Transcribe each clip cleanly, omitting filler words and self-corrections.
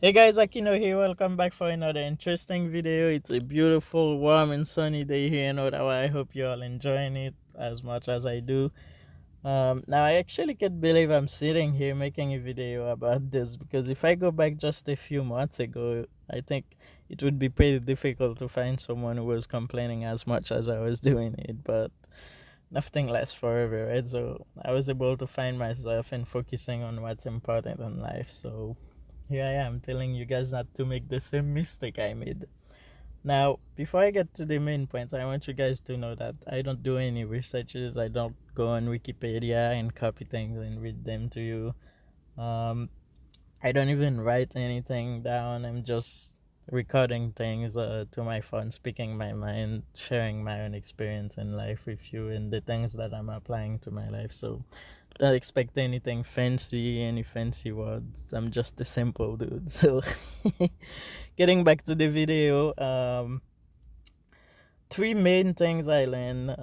Hey guys, Akino here. Welcome back for another interesting video. It's a beautiful, warm, and sunny day here in Ottawa. I hope you all enjoying it as much as I do. Now I actually can't believe I'm sitting here making a video about this because if I go back just a few months ago, I think it would be pretty difficult to find someone who was complaining as much as I was doing it. But nothing lasts forever, right? So I was able to find myself and focusing on what's important in life. So here I am telling you guys not to make the same mistake I made. Now, before I get to the main points, I want you guys to know that I don't do any researches. I don't go on Wikipedia and copy things and read them to you. Um, I don't even write anything down. I'm just recording things to my phone, speaking my mind, sharing my own experience in life with you and the things that I'm applying to my life. So don't expect anything fancy, any fancy words. I'm just a simple dude. So getting back to the video, three main things I learned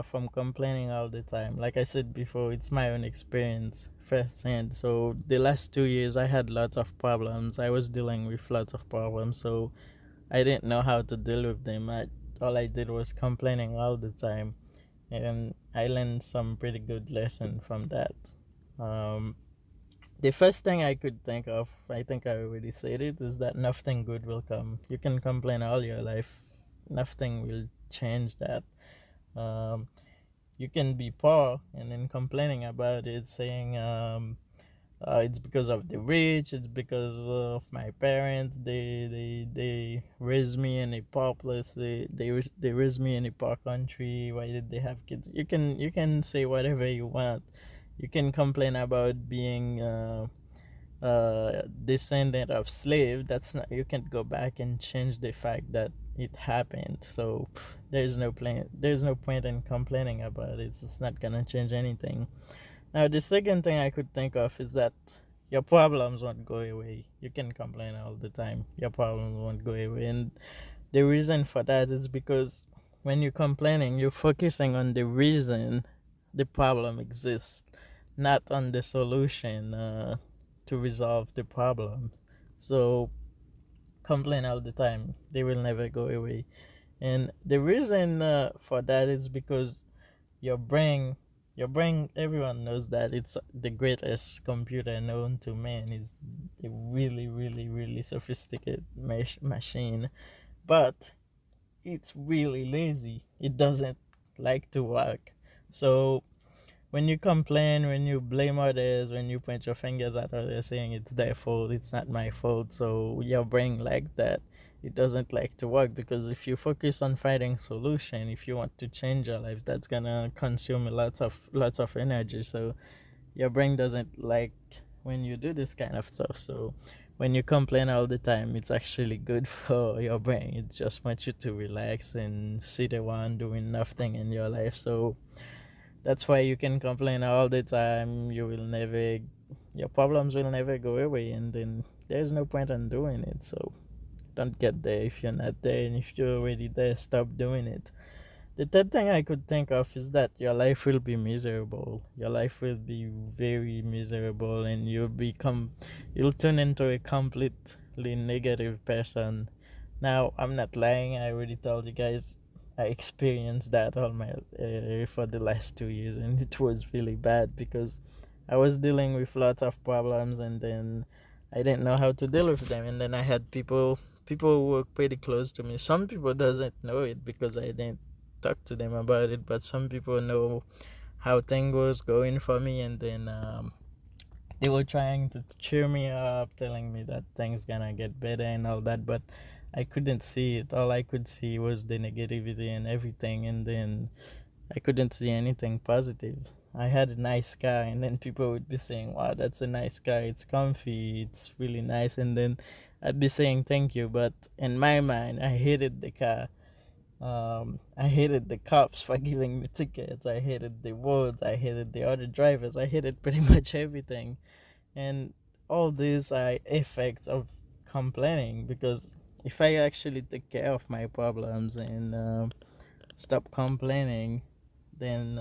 from complaining all the time. Like I said before, it's my own experience firsthand. So the last 2 years, I had lots of problems. I was dealing with lots of problems, so I didn't know how to deal with them. All I did was complaining all the time, and I learned some pretty good lesson from that. Um, the first thing I could think of, I think I already said it, is that nothing good will come. You can complain all your life, nothing will change that. Um, you can be poor and then complaining about it, saying it's because of the rich, it's because of my parents. They raised me in a poor place. They raised me in a poor country. Why did they have kids? You can say whatever you want. You can complain about being descendant of slave. That's not, you can't go back and change the fact that it happened. So there's no point in complaining about it. It's not gonna change anything. Now the second thing I could think of is that your problems won't go away. You can complain all the time, your problems won't go away. And the reason for that is because when you're complaining, you're focusing on the reason the problem exists, not on the solution to resolve the problems. So complain all the time, they will never go away. And the reason for that is because your brain, everyone knows that it's the greatest computer known to man. Is a really, really, really sophisticated machine, but it's really lazy. It doesn't like to work. So when you complain, when you blame others, when you point your fingers at others saying it's their fault, it's not my fault, so your brain like that. It doesn't like to work because if you focus on finding solution, if you want to change your life, that's gonna consume lots of energy. So your brain doesn't like when you do this kind of stuff. So when you complain all the time, it's actually good for your brain. It just wants you to relax and sit around doing nothing in your life. So that's why you can complain all the time. Your problems will never go away, and then there's no point in doing it. So don't get there if you're not there, and if you're already there, stop doing it. The third thing I could think of is that your life will be miserable. Your life will be very miserable, and you'll turn into a completely negative person. Now, I'm not lying. I already told you guys I experienced that all my for the last 2 years, and it was really bad because I was dealing with lots of problems, and then I didn't know how to deal with them, and then I had people who were pretty close to me. Some people doesn't know it because I didn't talk to them about it, but some people know how things was going for me, and then they were trying to cheer me up, telling me that things gonna get better and all that, but I couldn't see it. All I could see was the negativity and everything, and then I couldn't see anything positive. I had a nice car, and then people would be saying, "Wow, that's a nice car. It's comfy. It's really nice." And then I'd be saying, "Thank you," but in my mind, I hated the car. I hated the cops for giving me tickets. I hated the roads. I hated the other drivers. I hated pretty much everything. And all these are effects of complaining because if I actually take care of my problems and stop complaining, then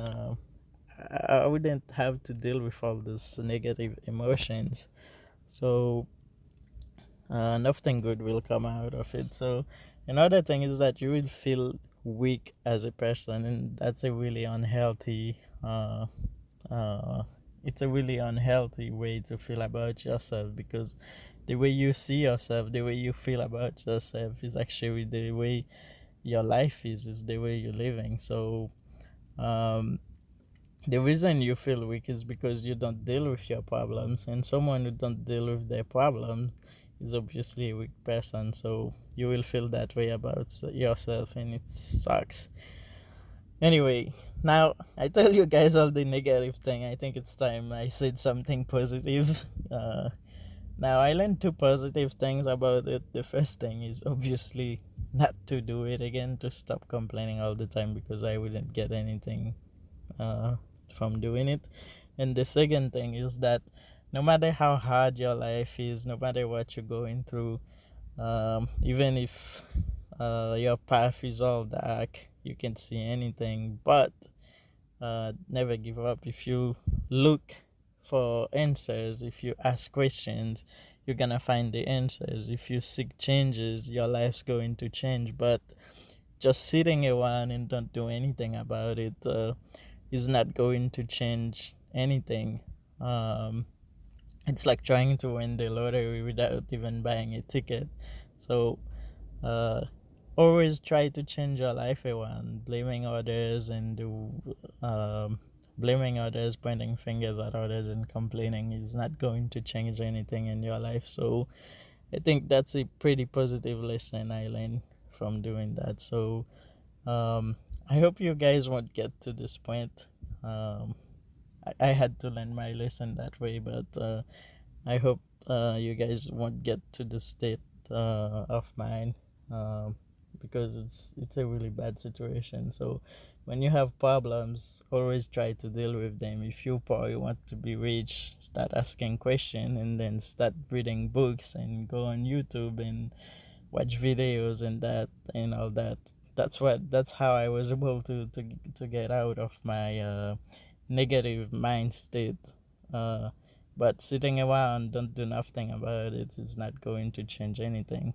I wouldn't have to deal with all these negative emotions. So nothing good will come out of it. So another thing is that you will feel weak as a person, and that's a really unhealthy uh, it's a really unhealthy way to feel about yourself, because the way you see yourself, the way you feel about yourself is actually the way your life is the way you're living. So um, the reason you feel weak is because you don't deal with your problems, and someone who don't deal with their problems is obviously a weak person. So you will feel that way about yourself, and it sucks. Anyway, now I tell you guys all the negative thing. I think it's time I said something positive. Now I learned two positive things about it. The first thing is obviously not to do it again, to stop complaining all the time, because I wouldn't get anything uh, from doing it. And the second thing is that no matter how hard your life is, no matter what you're going through, even if your path is all dark, you can't see anything, but never give up. If you look for answers, if you ask questions, you're gonna find the answers. If you seek changes, your life's going to change. But just sitting around and don't do anything about it is not going to change anything. Um, it's like trying to win the lottery without even buying a ticket. So uh, always try to change your life around. Blaming others blaming others, pointing fingers at others, and complaining is not going to change anything in your life. So I think that's a pretty positive lesson I learned from doing that. So um, I hope you guys won't get to this point. Um, I had to learn my lesson that way, but I hope you guys won't get to the state of mind, um, because it's a really bad situation. So when you have problems, always try to deal with them. If you poor, you want to be rich, start asking questions, and then start reading books and go on YouTube and watch videos and that and all that. That's how I was able to get out of my negative mind state. Uh, but sitting around, don't do nothing about it, is not going to change anything.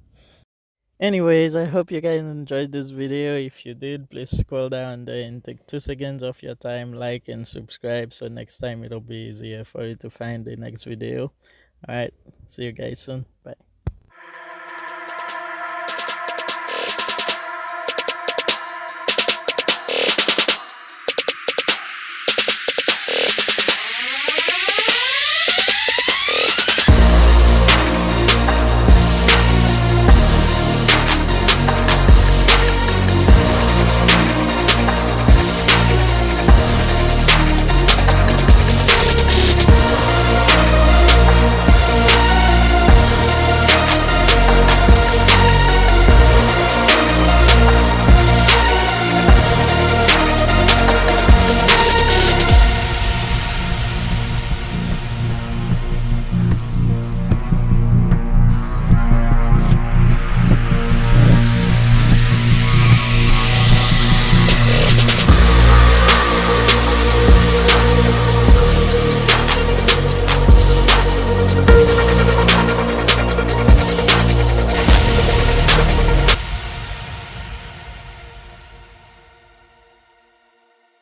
Anyways, I hope you guys enjoyed this video. If you did, please scroll down there and take 2 seconds of your time, like and subscribe, so next time it'll be easier for you to find the next video. Alright, see you guys soon. Bye.